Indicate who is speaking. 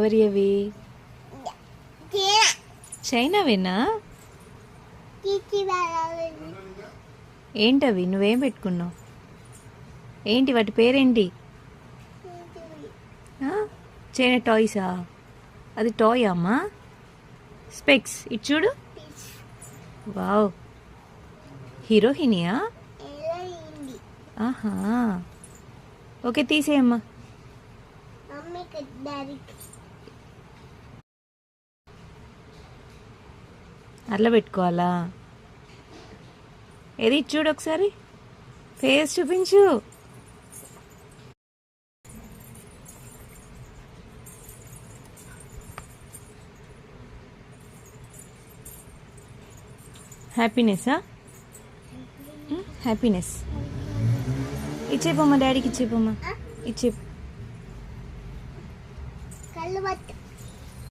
Speaker 1: ఎవరి అవి? చైనావేనా? ఏంటవి నువ్వేం పెట్టుకున్నావు? ఏంటి వాటి పేరేంటి? చైనా టాయ్సా? అది టాయ్ అమ్మా. స్పెక్స్ ఇటు చూడు. వావ్, హీరోయినియా? ఆహా, ఓకే తీసేయమ్మా. అట్లా పెట్టుకోవాలా? ఏది చూడు ఒకసారి, ఫేస్ చూపించు. హ్యాపీనెస్సా? హ్యాపీనెస్. ఇచ్చేపమ్మా, డాడీకి ఇచ్చేపమ్మా, ఇచ్చే.